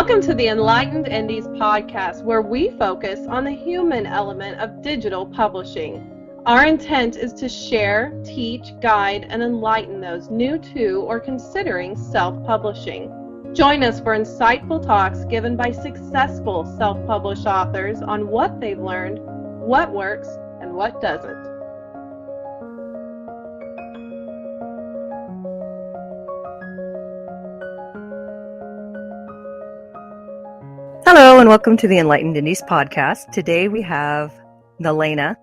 Welcome to the Enlightened Indies podcast, where we focus on the human element of digital publishing. Our intent is to share, teach, guide, and enlighten those new to or considering self-publishing. Join us for insightful talks given by successful self-published authors on what they've learned, what works, and what doesn't. Hello and welcome to the Enlightened Indies podcast. Today we have Nalena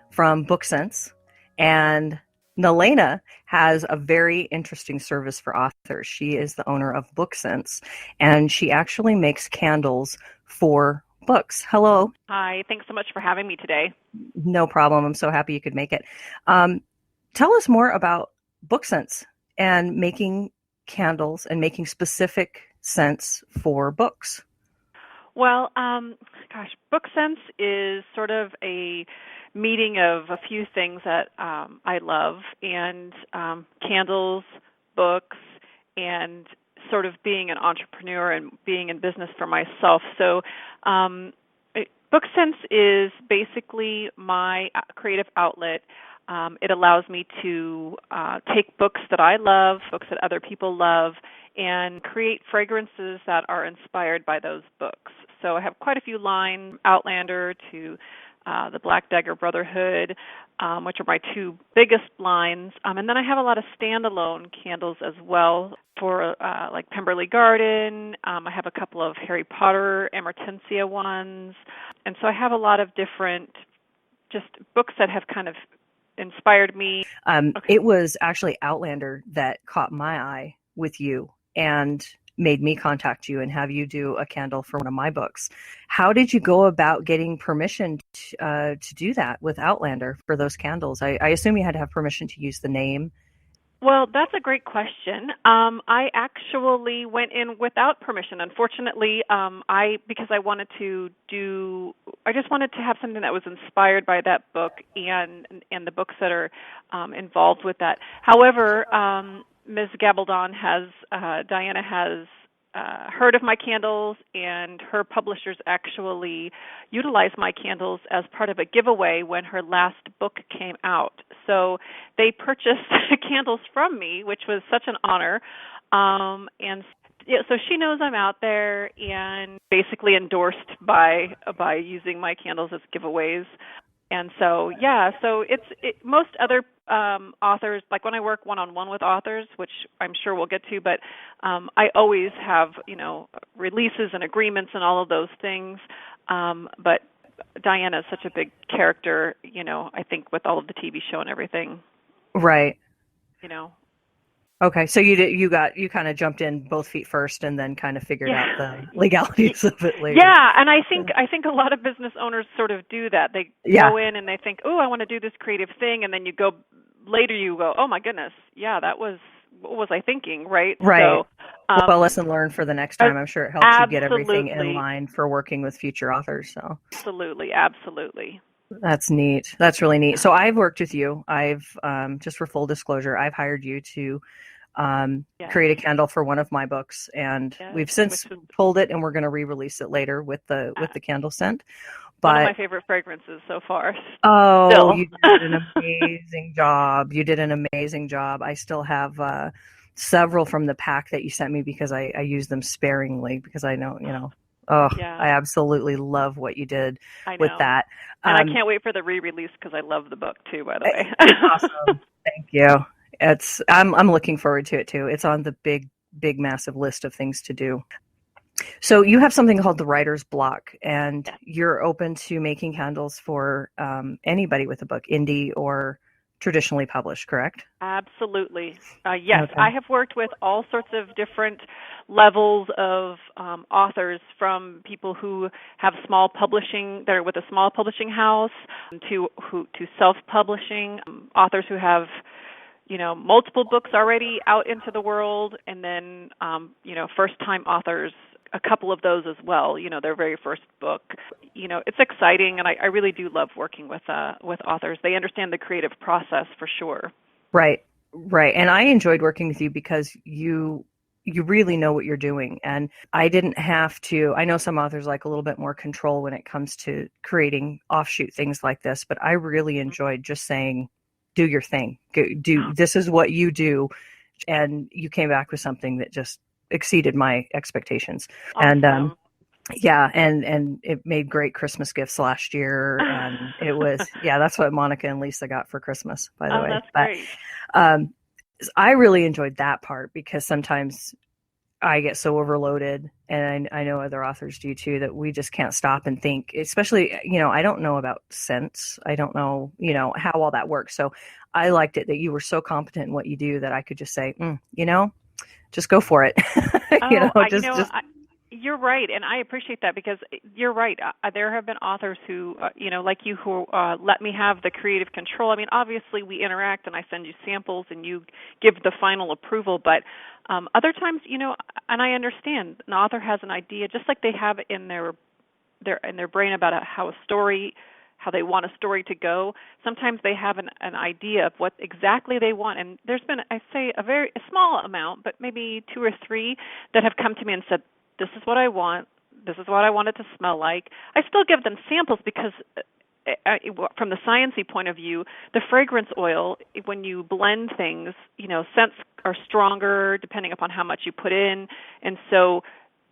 from BookSense, and Nalena has a very interesting service for authors. She is the owner of BookSense, and she actually makes candles for books. Hello. Hi, thanks so much for having me today. No problem. I'm so happy you could make it. Tell us more about BookSense and making candles and making specific scents for books. Well, BookSense is sort of a meeting of a few things that I love, and candles, books, and sort of being an entrepreneur and being in business for myself. So BookSense is basically my creative outlet. It allows me to take books that I love, books that other people love, and create fragrances that are inspired by those books. So I have quite a few lines, Outlander to the Black Dagger Brotherhood, which are my two biggest lines. And then I have a lot of standalone candles as well for like Pemberley Garden. I have a couple of Harry Potter Emertensia ones. And so I have a lot of different just books that have kind of inspired me. It was actually Outlander that caught my eye with you and made me contact you and have you do a candle for one of my books. How did you go about getting permission to do that with Outlander for those candles? I assume you had to have permission to use the name. Well, that's a great question. I actually went in without permission. Unfortunately, I just wanted to have something that was inspired by that book and the books that are involved with that. However, Ms. Gabaldon Diana has heard of my candles, and her publishers actually utilized my candles as part of a giveaway when her last book came out. So they purchased candles from me, which was such an honor. And so she knows I'm out there and basically endorsed by using my candles as giveaways. And so, most other authors, like when I work one-on-one with authors, which I'm sure we'll get to, but I always have, releases and agreements and all of those things. But Diana is such a big character, I think with all of the TV show and everything. Right. Okay, so you kind of jumped in both feet first and then kind of figured out the legalities of it later. Yeah, and I think a lot of business owners sort of do that. They go in and they think, oh, I want to do this creative thing, and then you go, oh my goodness, yeah, what was I thinking, right? Right. So, well, lesson learned for the next time. I'm sure it helps you get everything in line for working with future authors. So Absolutely. That's neat. That's really neat. So I've worked with you. I've just for full disclosure, I've hired you to create a candle for one of my books, and we've since pulled it, and we're going to re-release it later with the candle scent. But one of my favorite fragrances so far. Oh, you did an amazing job. You did an amazing job. I still have several from the pack that you sent me because I use them sparingly because I know, I absolutely love what you did with that. And I can't wait for the re-release because I love the book too, by the way. Awesome. Thank you. I'm looking forward to it too. It's on the big, massive list of things to do. So you have something called the Writer's Block, and you're open to making candles for anybody with a book, indie or traditionally published, correct? Absolutely. Yes, Okay. I have worked with all sorts of different levels of authors, from people who have small publishing, they're with a small publishing house, to self-publishing, authors who have multiple books already out into the world, and then, first-time authors, a couple of those as well, their very first book. It's exciting, and I really do love working with authors. They understand the creative process for sure. Right. And I enjoyed working with you because you you really know what you're doing. And I didn't have to, I know some authors like a little bit more control when it comes to creating offshoot things like this, but I really enjoyed just saying, do your thing. This is what you do. And you came back with something that just exceeded my expectations. Awesome. And yeah, and it made great Christmas gifts last year, and it was that's what Monica and Lisa got for Christmas, by the way. That's great. Um, I really enjoyed that part because sometimes I get so overloaded, and I know other authors do too, that we just can't stop and think. Especially, I don't know about sense. I don't know, how all that works. So I liked it that you were so competent in what you do that I could just say, just go for it. You're right, and I appreciate that because you're right. There have been authors who, like you, who let me have the creative control. I mean, obviously we interact, and I send you samples, and you give the final approval. But other times, and I understand, an author has an idea, just like they have in their brain about how they want a story to go. Sometimes they have an idea of what exactly they want, and there's been, I say, a small amount, but maybe 2 or 3 that have come to me and said, this is what I want. This is what I want it to smell like. I still give them samples because from the sciencey point of view, the fragrance oil, when you blend things, scents are stronger depending upon how much you put in. And so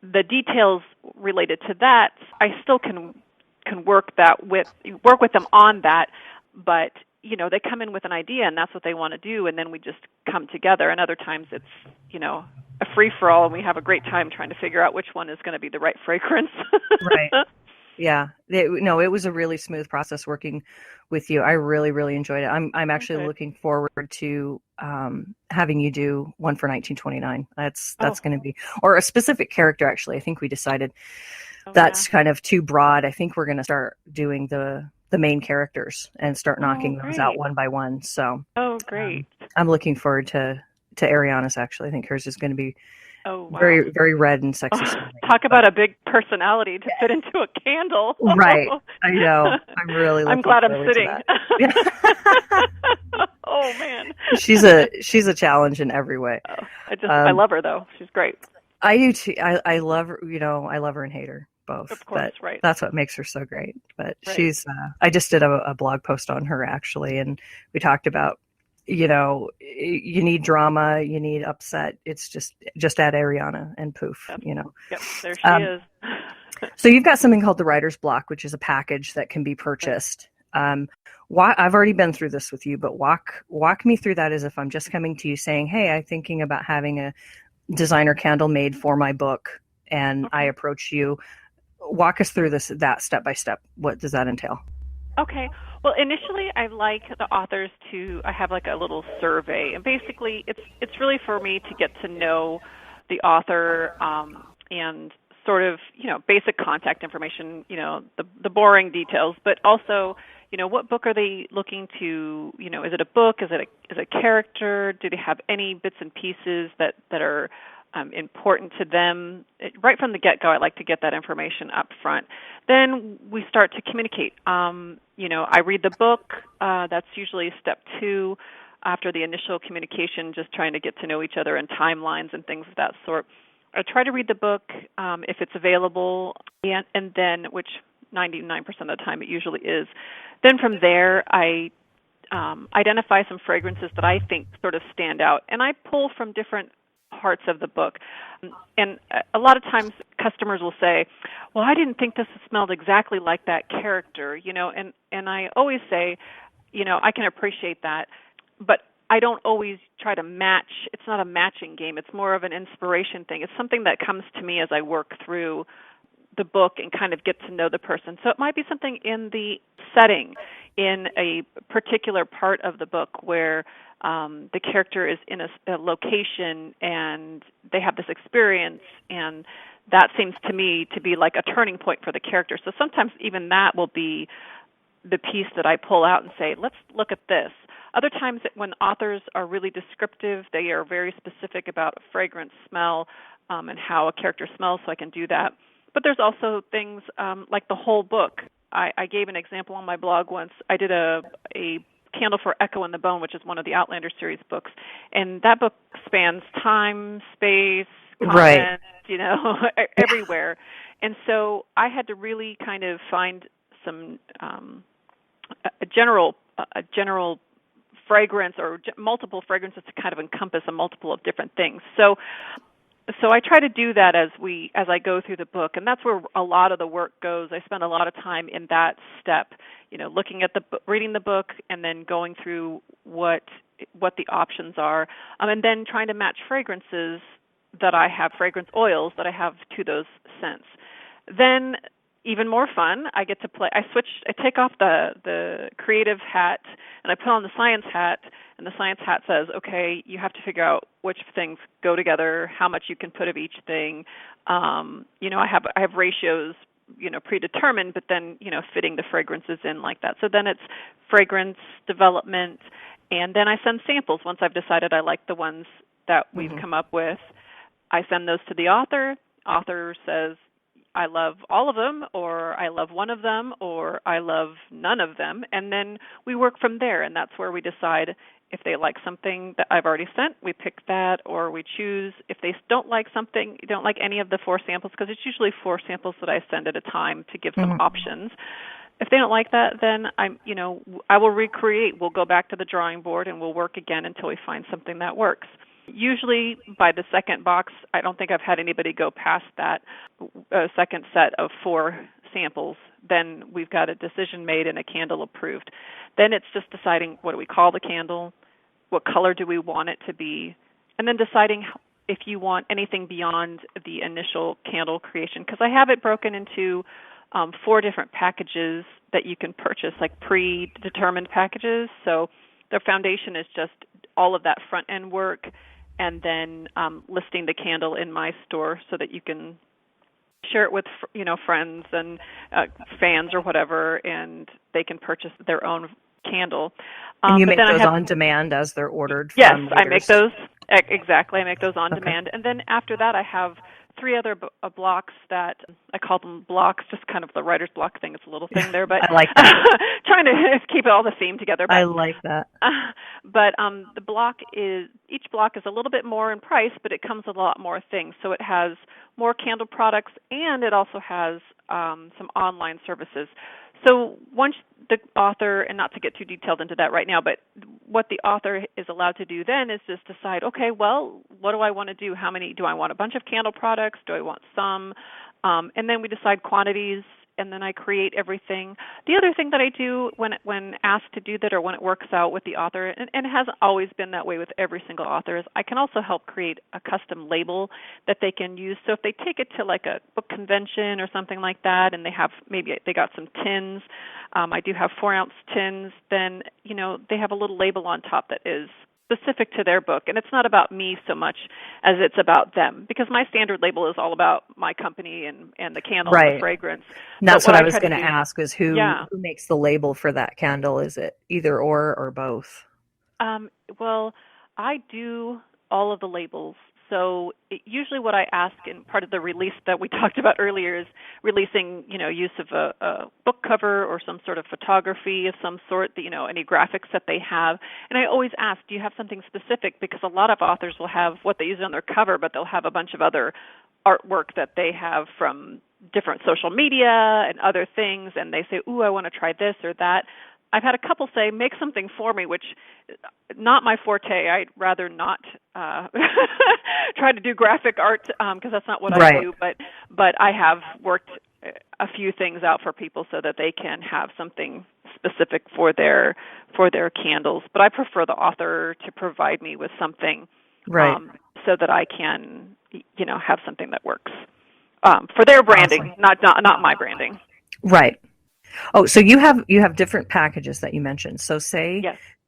the details related to that, I still can work with them on that. But, they come in with an idea and that's what they want to do. And then we just come together. And other times it's, a free-for-all, and we have a great time trying to figure out which one is going to be the right fragrance. Right. Yeah. It was a really smooth process working with you. I really, really enjoyed it. I'm actually looking forward to having you do one for 1929. That's going to be, or a specific character, actually. I think we decided that's kind of too broad. I think we're going to start doing the main characters and start knocking those out one by one. So great. I'm looking forward to Ariana's, actually. I think hers is going to be very, very red and sexy. Talk about a big personality to fit into a candle. Right. I know. I'm glad I'm sitting. Oh, man. She's a challenge in every way. I love her, though. She's great. I do too. I love her, I love her and hate her both. Of course, but right. That's what makes her so great. But she's, I just did a blog post on her, actually, and we talked about, you need drama, you need upset. It's just add Ariana and poof, Yep, there she is. So you've got something called the Writer's Block, which is a package that can be purchased. I've already been through this with you, but walk me through that as if I'm just coming to you saying, hey, I'm thinking about having a designer candle made for my book, and I approach you. Walk us through that step by step. What does that entail? Okay. Well, initially, I like the authors I have like a little survey, and basically, it's really for me to get to know the author and sort of basic contact information, the boring details, but also what book are they looking to? Is it a book? Is it a character? Do they have any bits and pieces that are important to them? Right from the get-go, I like to get that information up front. Then we start to communicate. I read the book. That's usually step 2 after the initial communication, just trying to get to know each other and timelines and things of that sort. I try to read the book if it's available, and then, which 99% of the time it usually is. Then from there, I identify some fragrances that I think sort of stand out, and I pull from different parts of the book. And a lot of times customers will say, well, I didn't think this smelled exactly like that character, and I always say, I can appreciate that, but I don't always try to match. It's not a matching game. It's more of an inspiration thing. It's something that comes to me as I work through the book and kind of get to know the person. So it might be something in the setting, in a particular part of the book where the character is in a location and they have this experience, and that seems to me to be like a turning point for the character. So sometimes even that will be the piece that I pull out and say, let's look at this. Other times when authors are really descriptive, they are very specific about a fragrance, smell, and how a character smells, so I can do that. But there's also things like the whole book. I gave an example on my blog once. I did a candle for Echo in the Bone, which is one of the Outlander series books. And that book spans time, space, Right. comments, everywhere. And so I had to really kind of find some a general fragrance or multiple fragrances to kind of encompass a multiple of different things. So I try to do that as I go through the book, and that's where a lot of the work goes. I spend a lot of time in that step, looking at reading the book, and then going through what the options are, and then trying to match fragrances that I have, fragrance oils that I have to those scents. Then, even more fun, I get to play. I take off the creative hat and I put on the science hat, and the science hat says, okay, you have to figure out which things go together, how much you can put of each thing. I have ratios, predetermined, but then, fitting the fragrances in like that. So then it's fragrance development, and then I send samples once I've decided I like the ones that we've come up with. I send those to the author. Author says, I love all of them, or I love one of them, or I love none of them, and then we work from there, and that's where we decide if they like something that I've already sent, we pick that, or we choose. If they don't like something, don't like any of the 4 samples, because it's usually 4 samples that I send at a time to give some options. If they don't like that, then I will recreate. We'll go back to the drawing board, and we'll work again until we find something that works. Usually by the second box, I don't think I've had anybody go past that second set of 4 samples. Then we've got a decision made and a candle approved. Then it's just deciding, what do we call the candle? What color do we want it to be? And then deciding if you want anything beyond the initial candle creation. Because I have it broken into 4 different packages that you can purchase, like predetermined packages. So the foundation is just all of that front-end work, and then listing the candle in my store so that you can share it with friends and fans or whatever, and they can purchase their own candle. And you make those on demand as they're ordered? Yes, from I make those. Exactly, I make those on demand. And then after that, I have 3 other blocks that I call them blocks, just kind of the writer's block thing. It's a little thing there, but I like that. trying to keep all the theme together. But, I like that. But each block is a little bit more in price, but it comes with a lot more things. So it has more candle products, and it also has some online services. So once the author, and not to get too detailed into that right now, but what the author is allowed to do then is just decide, okay, well, what do I want to do? How many? Do I want a bunch of candle products? Do I want some? And then we decide quantities, and then I create everything. The other thing that I do when asked to do that, or when it works out with the author, and it hasn't always been that way with every single author, is I can also help create a custom label that they can use. So if they take it to like a book convention or something like that, and maybe they got some tins, I do have 4-ounce tins, then they have a little label on top that is specific to their book, and it's not about me so much as it's about them, because my standard label is all about my company and the candle and the fragrance. And that's what I was going to ask, is who makes the label for that candle? Is it either or both? Well, I do all of the labels. So usually what I ask in part of the release that we talked about earlier is releasing, use of a book cover or some sort of photography of some sort, any graphics that they have. And I always ask, do you have something specific? Because a lot of authors will have what they use on their cover, but they'll have a bunch of other artwork that they have from different social media and other things, and they say, ooh, I want to try this or that. I've had a couple say, make something for me, which not my forte. I'd rather not try to do graphic art because that's not what I do. But I have worked a few things out for people so that they can have something specific for their candles. But I prefer the author to provide me with something so that I can, have something that works for their branding, not my branding. Right. Oh, so you have different packages that you mentioned. So say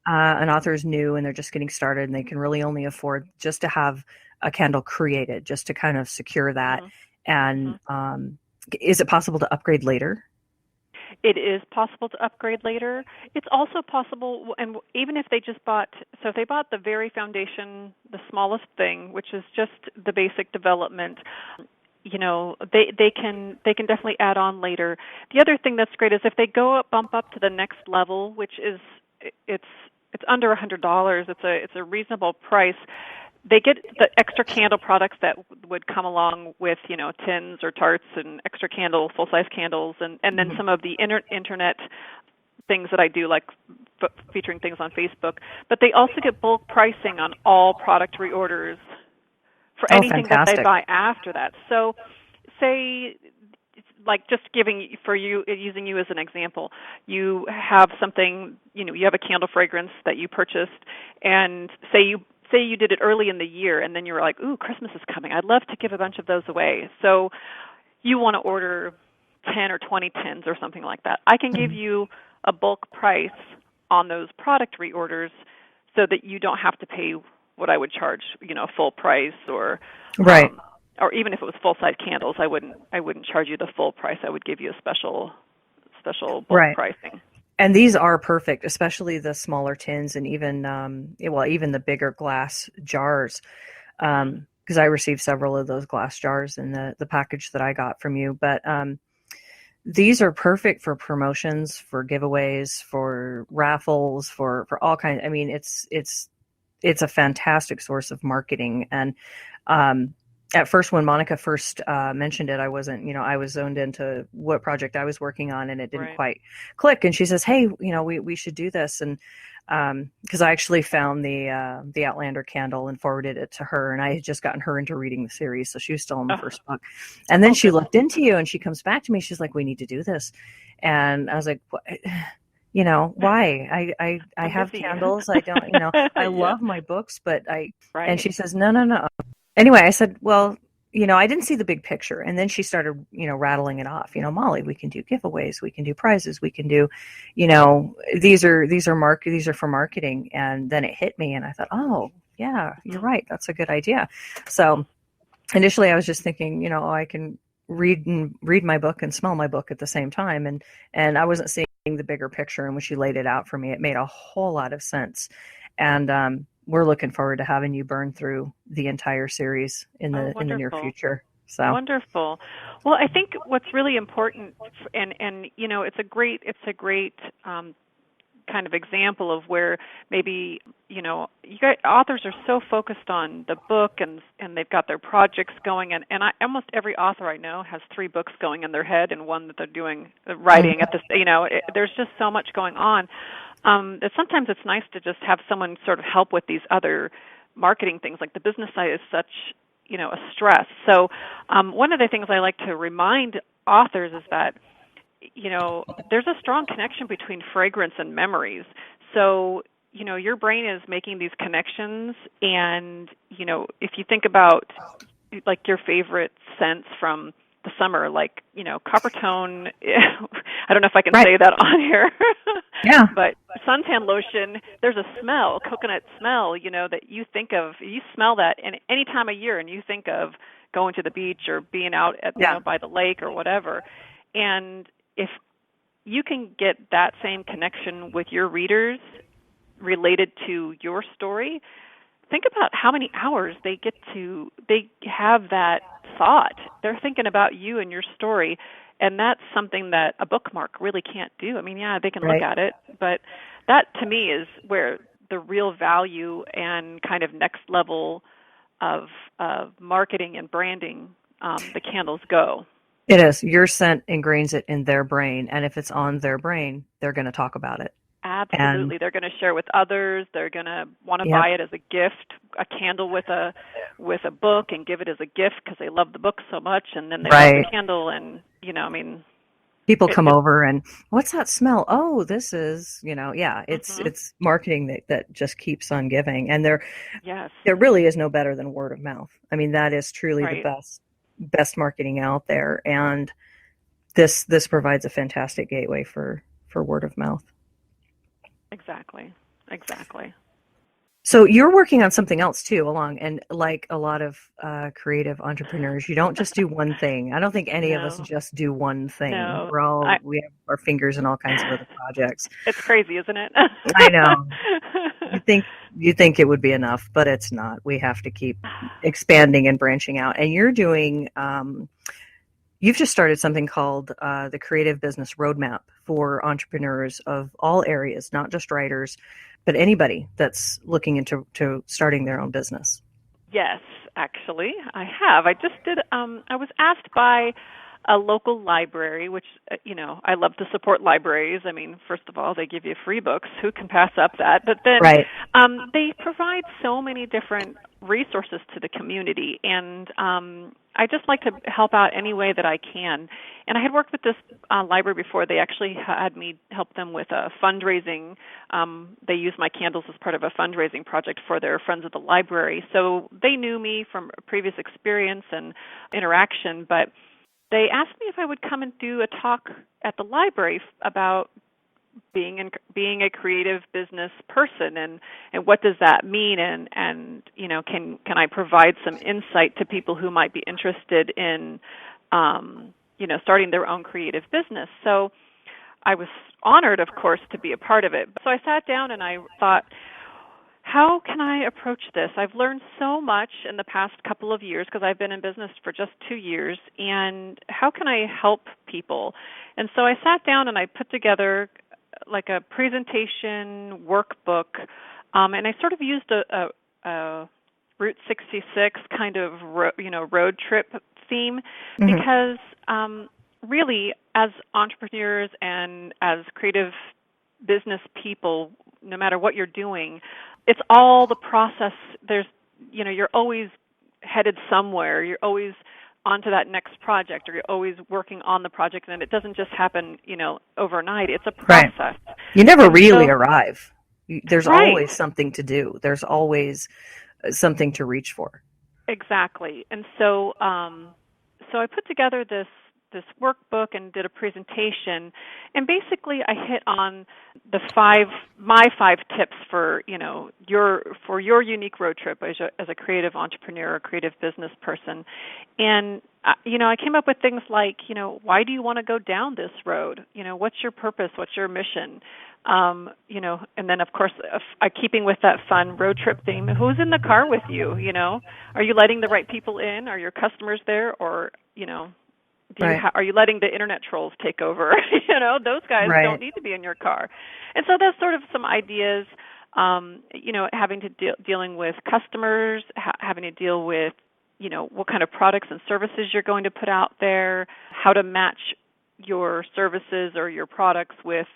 an author is new and they're just getting started and they can really only afford just to have a candle created, just to kind of secure that. And is it possible to upgrade later? It is possible to upgrade later. It's also possible, and even if they just bought, so if they bought the very foundation, the smallest thing, which is just the basic development, they can definitely add on later. The other thing that's great is if they bump up to the next level, which is it's under $100. It's a reasonable price. they get the extra candle products that would come along with, tins or tarts and extra candle, full-size candles, and then some of the internet things that I do, like featuring things on Facebook. But they also get bulk pricing on all product reorders for anything fantastic. that they buy after that. So say, like just using you as an example, you have something, you have a candle fragrance that you purchased, and say you did it early in the year, and then you were like, ooh, Christmas is coming. I'd love to give a bunch of those away. So you want to order 10 or 20 tins or something like that. I can give you a bulk price on those product reorders so that you don't have to pay what I would charge, full price, or right. Or even if it was full-size candles, I wouldn't charge you the full price. I would give you a special bulk pricing. And these are perfect, especially the smaller tins, and even even the bigger glass jars, because I received several of those glass jars in the package that I got from you. But these are perfect for promotions, for giveaways, for raffles, for all kinds. I mean, it's a fantastic source of marketing. And at first, when Monica first mentioned it, I wasn't, I was zoned into what project I was working on, and it didn't quite click. And she says, hey, we should do this. And because I actually found the Outlander candle and forwarded it to her, and I had just gotten her into reading the series, so she was still in the first book. And then she looked into you, and she comes back to me. She's like, we need to do this. And I was like, what? Why? I have candles. I don't, I love my books, but and she says, no. Anyway, I said, well, I didn't see the big picture. And then she started, rattling it off. Molly, we can do giveaways, we can do prizes, we can do, these are for marketing. And then it hit me, and I thought, oh yeah, you're right. That's a good idea. So initially I was just thinking, I can read my book and smell my book at the same time. And I wasn't seeing the bigger picture. And when she laid it out for me, it made a whole lot of sense. And, we're looking forward to having you burn through the entire series in the near future. So wonderful. Well, I think what's really important, and it's a great kind of example of where maybe you guys, authors are so focused on the book and they've got their projects going, and almost every author I know has 3 books going in their head and one that they're doing writing at this. There's just so much going on. That sometimes it's nice to just have someone sort of help with these other marketing things. Like the business side is such, a stress. So one of the things I like to remind authors is that, there's a strong connection between fragrance and memories. So, your brain is making these connections, and, if you think about like your favorite scents from the summer, like, Coppertone, I don't know if I can say that on here. Yeah. But suntan lotion, there's a smell, coconut smell, that you think of. You smell that any time of year, and you think of going to the beach or being out at by the lake or whatever. And if you can get that same connection with your readers related to your story, think about how many hours they have that thought. They're thinking about you and your story. And that's something that a bookmark really can't do. I mean, they can look at it, but that to me is where the real value and kind of next level of marketing and branding the candles go. It is. Your scent ingrains it in their brain, and if it's on their brain, they're going to talk about it. Absolutely. They're going to share with others. They're going to want to buy it as a gift, a candle with a book, and give it as a gift because they love the book so much, and then they love the candle, and people come over and what's that smell? Oh, this is, it's marketing that just keeps on giving. And there really is no better than word of mouth. I mean, that is truly the best marketing out there. And this provides a fantastic gateway for word of mouth. Exactly. So you're working on something else too, and like a lot of creative entrepreneurs, you don't just do one thing. I don't think any of us just do one thing. No. We have our fingers in all kinds of other projects. It's crazy, isn't it? I know. You think it would be enough, but it's not. We have to keep expanding and branching out. And you're doing. You've just started something called the Creative Business Roadmap for entrepreneurs of all areas, not just writers, but anybody that's looking into starting their own business. Yes, actually, I have. I just did. I was asked by a local library, which I love to support libraries. I mean, first of all, they give you free books. Who can pass up that? But then Right. they provide so many different resources to the community, and I just like to help out any way that I can. And I had worked with this library before. They actually had me help them with a fundraising. They used my candles as part of a fundraising project for their Friends of the Library. So they knew me from a previous experience and interaction, but they asked me if I would come and do a talk at the library about being a creative business person, and what does that mean, and can I provide some insight to people who might be interested in starting their own creative business. So I was honored, of course, to be a part of it. So I sat down and I thought, how can I approach this? I've learned so much in the past couple of years because I've been in business for just 2 years, and how can I help people? And so I sat down and I put together like a presentation workbook, and I sort of used a Route 66 kind of road trip theme, because really, as entrepreneurs and as creative business people, no matter what you're doing, it's all the process. You're always headed somewhere. You're always onto that next project, or you're always working on the project, and it doesn't just happen, overnight. It's a process. Right. You never and really so, arrive. There's right. always something to do. There's always something to reach for. Exactly. And so so I put together this workbook and did a presentation, and basically I hit on my five tips for your unique road trip as a creative entrepreneur, a creative business person. And I came up with things like, why do you want to go down this road? What's your purpose? What's your mission? And then of course, keeping with that fun road trip theme, who's in the car with you? Are you letting the right people in? Are your customers there? Or, are you letting the internet trolls take over? Those guys Right. don't need to be in your car. And so that's sort of some ideas, having to dealing with customers, having to deal with, what kind of products and services you're going to put out there, how to match your services or your products with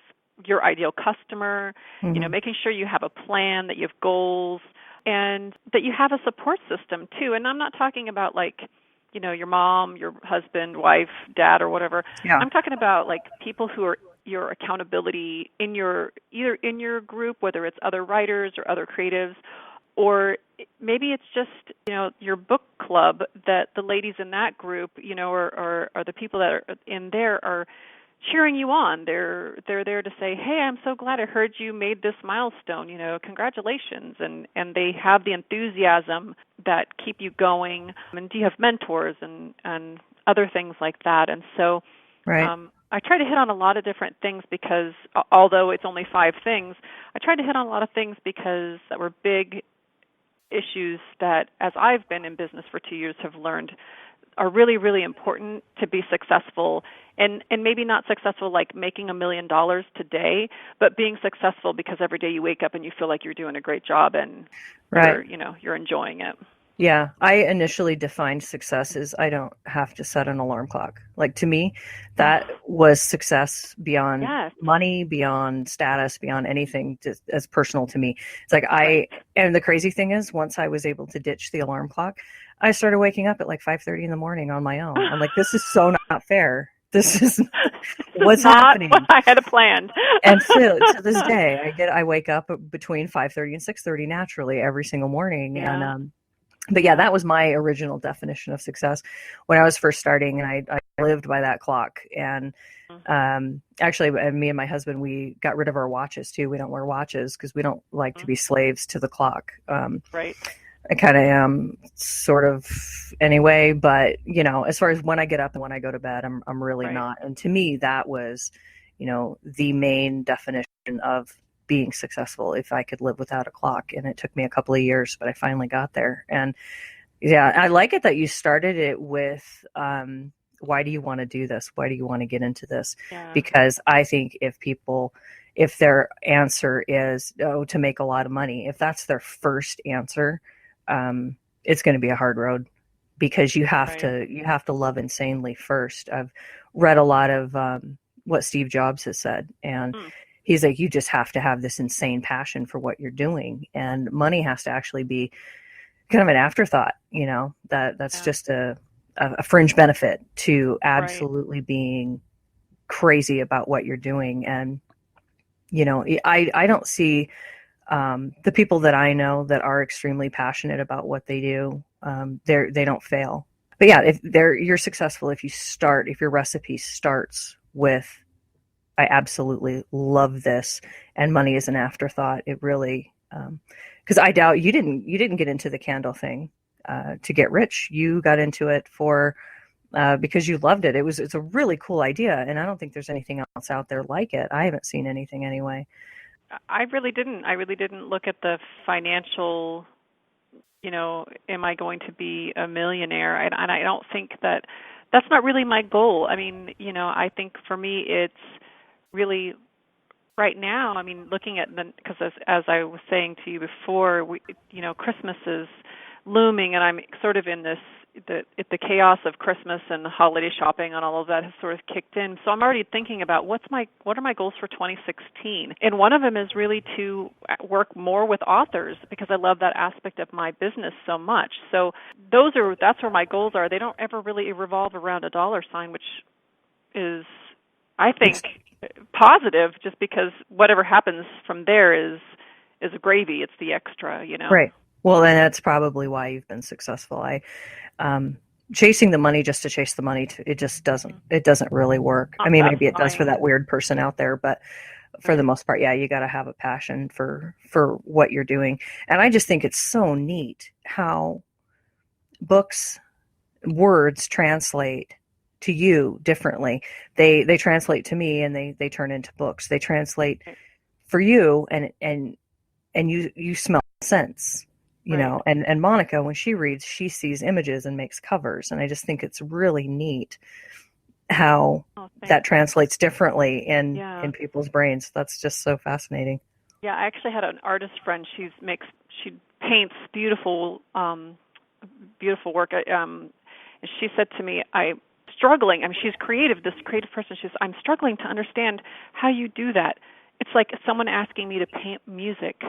your ideal customer, making sure you have a plan, that you have goals, and that you have a support system too. And I'm not talking about like, your mom, your husband, wife, dad, or whatever. Yeah. I'm talking about like people who are your accountability either in your group, whether it's other writers or other creatives, or maybe it's just, your book club, that the ladies in that group, or the people that are in there are cheering you on. They're there to say, hey, I'm so glad I heard you made this milestone, congratulations. And they have the enthusiasm that keep you going. And do you have mentors and other things like that? And so Right. I try to hit on a lot of different things because although it's only 5 things, I tried to hit on a lot of things because that were big issues that, as I've been in business for 2 years, have learned are really, really important to be successful, and maybe not successful like making $1 million today, but being successful because every day you wake up and you feel like you're doing a great job and Right. you're enjoying it. Yeah, I initially defined success as I don't have to set an alarm clock. Like, to me, that was success beyond Yes. money, beyond status, beyond anything as personal to me. It's like Right. and the crazy thing is, once I was able to ditch the alarm clock, I started waking up at like 5:30 in the morning on my own. I'm like, this is so not fair. This is what's happening. What I had planned. And so to this day, I wake up between 5:30 and 6:30 naturally every single morning. Yeah. And but yeah, that was my original definition of success when I was first starting, and I lived by that clock. And actually, me and my husband, we got rid of our watches too. We don't wear watches because we don't like to be slaves to the clock. Right. I kind of am, sort of, anyway. But as far as when I get up and when I go to bed, I'm really Right. not. And to me, that was, the main definition of being successful, if I could live without a clock. And it took me a couple of years, but I finally got there. And yeah, I like it that you started it with, why do you want to do this? Why do you want to get into this? Yeah. Because I think if their answer is, to make a lot of money, if that's their first answer, it's going to be a hard road because you have Right. to love insanely first. I've read a lot of what Steve Jobs has said, and Mm, he's like, you just have to have this insane passion for what you're doing, and money has to actually be kind of an afterthought. That's yeah. just a fringe benefit to Right. absolutely being crazy about what you're doing. And I don't see the people that I know that are extremely passionate about what they do. They don't fail. But yeah, if you're successful if your recipe starts with I absolutely love this, and money is an afterthought. It really, because I doubt you didn't get into the candle thing to get rich. You got into it for because you loved it. It's a really cool idea, and I don't think there's anything else out there like it. I haven't seen anything anyway. I really didn't. I really didn't look at the financial, am I going to be a millionaire? And I don't think that's not really my goal. I mean, I think for me it's really right now, I mean, looking at because as I was saying to you before, Christmas is looming, and I'm sort of in the chaos of Christmas and holiday shopping and all of that has sort of kicked in. So I'm already thinking about what are my goals for 2016, and one of them is really to work more with authors because I love that aspect of my business so much. So that's where my goals are. They don't ever really revolve around a dollar sign, which is, I think, positive, just because whatever happens from there is gravy. It's the extra. Right. Well, and that's probably why you've been successful. Um, Chasing the money just to chase the money, it just doesn't really work. I mean, That's maybe it does for fine. that weird person out there, but for the Right. most part, yeah, you got to have a passion for what you're doing. And I just think it's so neat how books words translate to you differently. They translate to me, and they turn into books. They translate for you, and you smell sense, Right. and Monica, when she reads, she sees images and makes covers, and I just think it's really neat how Oh, that thanks. translates differently in Yeah. people's brains. That's just so fascinating. Yeah, I actually had an artist friend. She paints beautiful work. And she said to me, I'm struggling. I mean, she's creative, this creative person. She says, I'm struggling to understand how you do that. It's like someone asking me to paint music.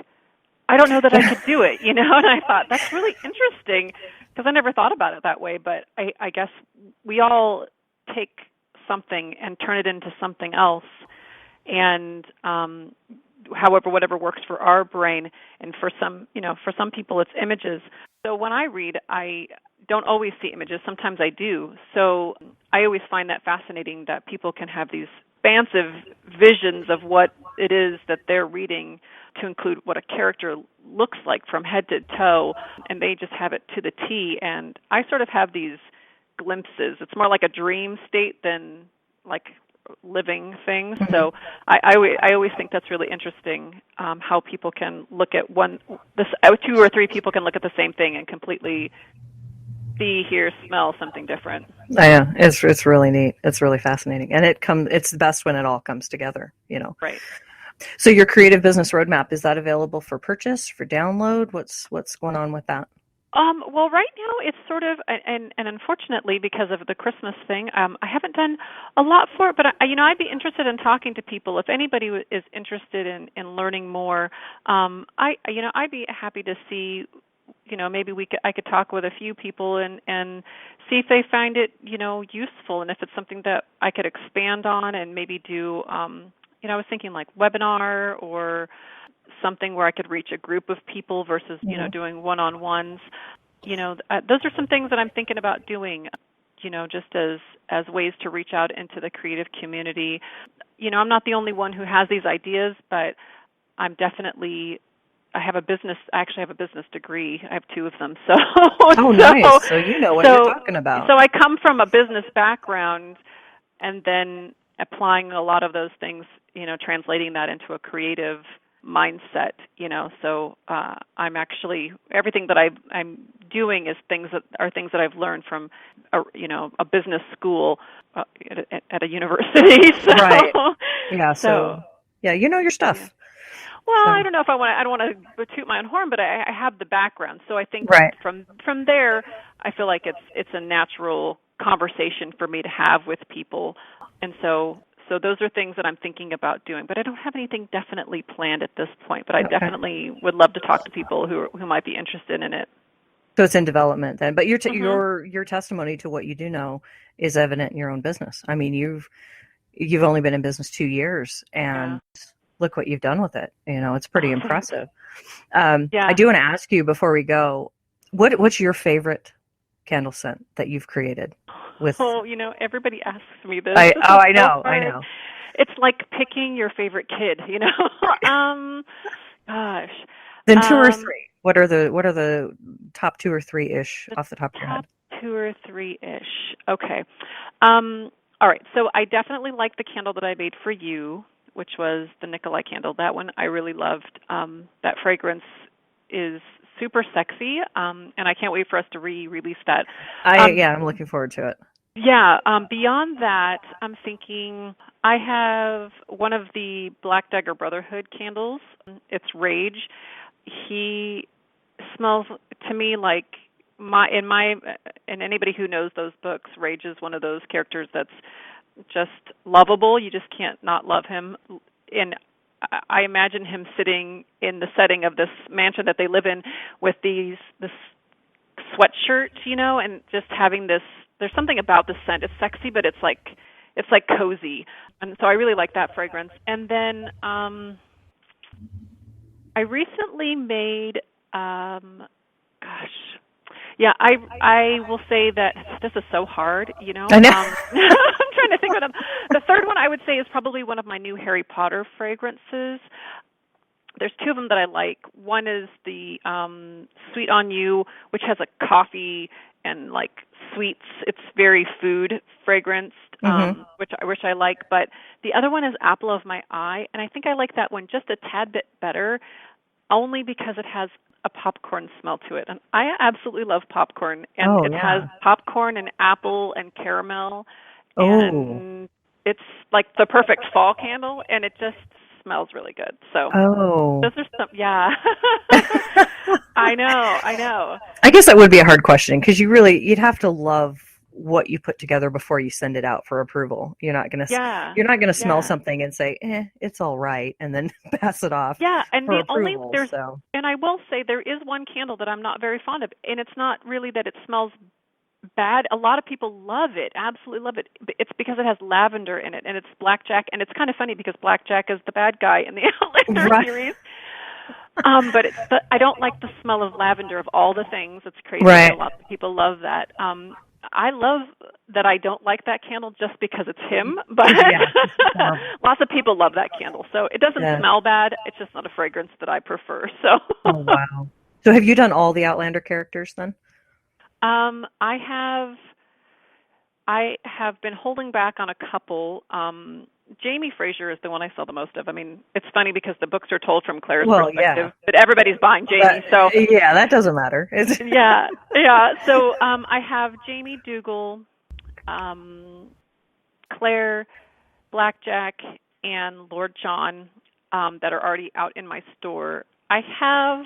I don't know that I could do it. And I thought, that's really interesting because I never thought about it that way. But I guess we all take something and turn it into something else. And however, whatever works for our brain, and for some people it's images. So when I read, I don't always see images. Sometimes I do. So I always find that fascinating that people can have these expansive visions of what it is that they're reading, to include what a character looks like from head to toe, and they just have it to the T. And I sort of have these glimpses. It's more like a dream state than like living things. Mhm. So I always think that's really interesting, how people can look at two or three people can look at the same thing and completely see, hear, smell something different. Yeah, it's really neat. It's really fascinating, and it's best when it all comes together. Right. So your creative business roadmap, is that available for purchase, for download? What's going on with that? Well, right now it's sort of, and unfortunately because of the Christmas thing, I haven't done a lot for it. But I'd be interested in talking to people if anybody is interested in learning more. I'd be happy to see. Maybe I could talk with a few people and see if they find it useful, and if it's something that I could expand on and maybe do. I was thinking like webinar or something where I could reach a group of people versus Yeah. doing one-on-ones. Those are some things that I'm thinking about doing, just as ways to reach out into the creative community. I'm not the only one who has these ideas, but I actually have a business degree. I have two of them. So Oh, nice. So you know what you're talking about. so I come from a business background, and then applying a lot of those things, translating that into a creative mindset. So I'm actually, everything that I'm doing is things that I've learned from a business school at a university. So, Right. Yeah. So yeah, you know your yeah. stuff. Well, So, I don't know if I don't want to toot my own horn, but I have the background, so I think right. from there, I feel like it's a natural conversation for me to have with people, and so those are things that I'm thinking about doing. But I don't have anything definitely planned at this point. But I Okay. definitely would love to talk to people who might be interested in it. So it's in development then. But Mm-hmm. your testimony to what you do know is evident in your own business. I mean, you've only been in business 2 years, Yeah. and look what you've done with it. It's pretty Oh, thanks. impressive. I Yeah. do want to ask you before we go, what's your favorite candle scent that you've created with Oh, everybody asks me this. I This oh is I so know, I hard. know. It's like picking your favorite kid, Gosh. Then two or Um, three. What are the top two or three ish the off the top of your head? top two or three-ish. Okay. All right. So I definitely like the candle that I made for you, which was the Nikolai candle. That one I really loved. That fragrance is super sexy, and I can't wait for us to re-release that. Um, I'm looking forward to it. Yeah, beyond that, I'm thinking I have one of the Black Dagger Brotherhood candles. It's Rage. He smells to me like and anybody who knows those books, Rage is one of those characters that's just lovable. You just can't not love him. And I imagine him sitting in the setting of this mansion that they live in with this sweatshirt, and just having this. There's something about the scent. It's sexy, but it's like cozy, and so I really like that fragrance. And then I recently made, I will say that this is so hard. I know. I'm trying to think of them. The third one I would say is probably one of my new Harry Potter fragrances. There's two of them that I like. One is the Sweet on You, which has a coffee and like sweets. It's very food fragranced, Mhm. which I like. But the other one is Apple of My Eye, and I think I like that one just a tad bit better, only because it has a popcorn smell to it. And I absolutely love popcorn, and Oh it has yeah. popcorn and apple and caramel, Oh. and it's like the perfect fall candle, and it just smells really good. So Oh. those are some, yeah. I know. I guess that would be a hard question because you'd have to love what you put together before you send it out for approval. Yeah, You're not gonna smell yeah. something and say, it's all right, and then pass it off Yeah, and for approval. and I will say there is one candle that I'm not very fond of, and it's not really that it smells bad. A lot of people love it, absolutely love it. It's because it has lavender in it, and it's Blackjack, and it's kind of funny because Blackjack is the bad guy in the Outlander Right. series. But I don't like the smell of lavender of all the things. It's crazy. Right. A lot of people love that. I love that I don't like that candle just because it's him, but Yeah. lots of people love that candle. So it doesn't Yeah. smell bad. It's just not a fragrance that I prefer. So Oh wow. So have you done all the Outlander characters then? I have been holding back on a couple. Jamie Fraser is the one I sell the most of. I mean, it's funny because the books are told from Claire's Well, perspective, yeah. but everybody's buying Jamie. So Yeah, that doesn't matter. yeah. So I have Jamie Dougal, Claire, Blackjack, and Lord John that are already out in my store. I have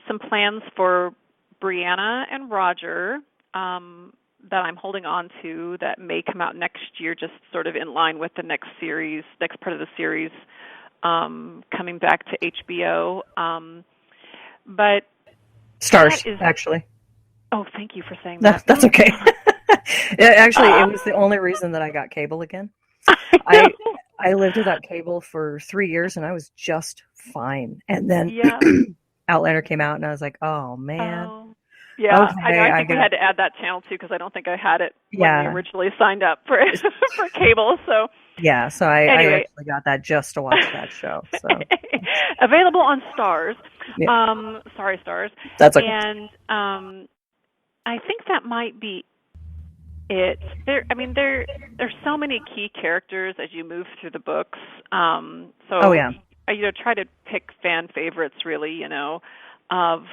some plans for Brianna and Roger that I'm holding on to that may come out next year, just sort of in line with the next part of the series coming back to HBO. But Stars, actually. Oh, thank you for saying that. That's okay. Actually, it was the only reason that I got cable again. I lived without cable for 3 years, and I was just fine. And then Outlander came out, and I was like, "Oh man." Oh. Yeah, okay, I think we had to add that channel too because I don't think I had it when we originally signed up for for cable. So yeah, so I actually got that just to watch that show. So available on Stars. Yeah. Sorry, Stars. That's okay. And I think that might be it. There's so many key characters as you move through the books. So I try to pick fan favorites really, of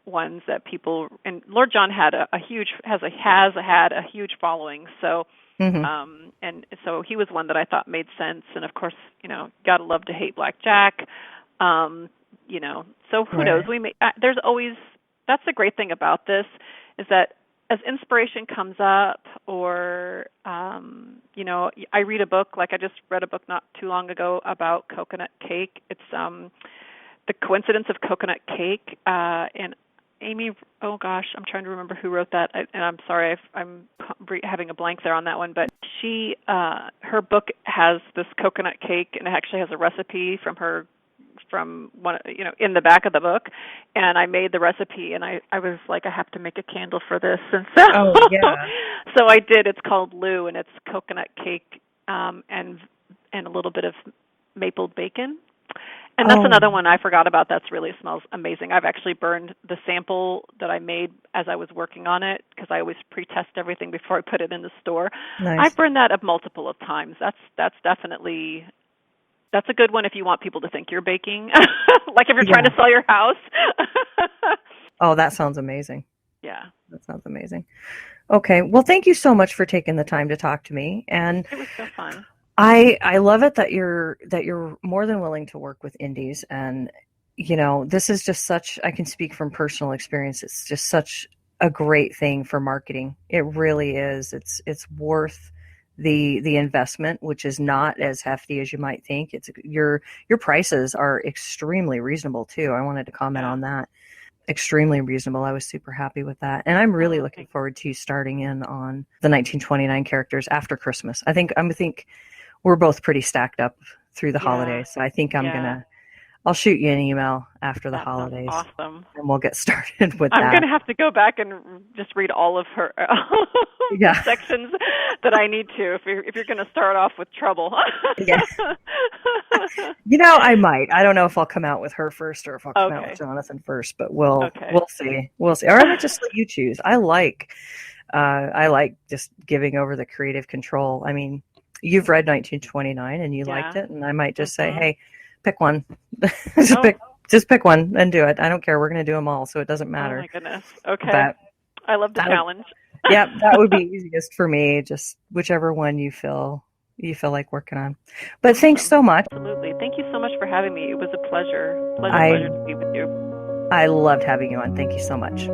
ones that people, and Lord John had had a huge following. So and so he was one that I thought made sense. And of course, gotta love to hate Blackjack. So who Right. knows? There's always, that's the great thing about this, is that as inspiration comes up, or I read a book, like I just read a book not too long ago about coconut cake. It's The Coincidence of Coconut Cake, and Amy, oh gosh, I'm trying to remember who wrote that, and I'm sorry, I'm having a blank there on that one, but her book has this coconut cake, and it actually has a recipe from one, in the back of the book, and I made the recipe, and I was like, I have to make a candle for this, and so so I did. It's called Lou, and it's coconut cake, and a little bit of mapled bacon. And that's another one I forgot about. That's really smells amazing. I've actually burned the sample that I made as I was working on it, because I always pre-test everything before I put it in the store. Nice. I've burned that up multiple of times. That's definitely, that's a good one if you want people to think you're baking, like if you're trying to sell your house. Oh, that sounds amazing. Yeah. That sounds amazing. Okay. Well, thank you so much for taking the time to talk to me. And it was so fun. I love it that you're more than willing to work with indies, and this is just such, I can speak from personal experience, it's just such a great thing for marketing. It really is. It's worth the investment, which is not as hefty as you might think. It's your prices are extremely reasonable too. I wanted to comment on that. Extremely reasonable. I was super happy with that. And I'm really looking forward to starting in on the 1929 characters after Christmas. I think we're both pretty stacked up through the holidays. So I think I'll shoot you an email after the holidays. Awesome. And we'll get started with that. I'm going to have to go back and just read all of her sections that I need to, if you're going to start off with trouble. Yeah. I might. I don't know if I'll come out with her first or if I'll come out with Jonathan first, but we'll see. We'll see. Or I might just let you choose. I like just giving over the creative control. I mean, you've read 1929 and you liked it, and I might just say, hey, pick one. Just pick one and do it. I don't care. We're going to do them all, so it doesn't matter. Oh my goodness. Okay. But I love the challenge. Yeah, that would be easiest for me. Just whichever one you feel like working on. But thanks so much. Absolutely. Thank you so much for having me. It was a pleasure. Pleasure to be with you. I loved having you on. Thank you so much.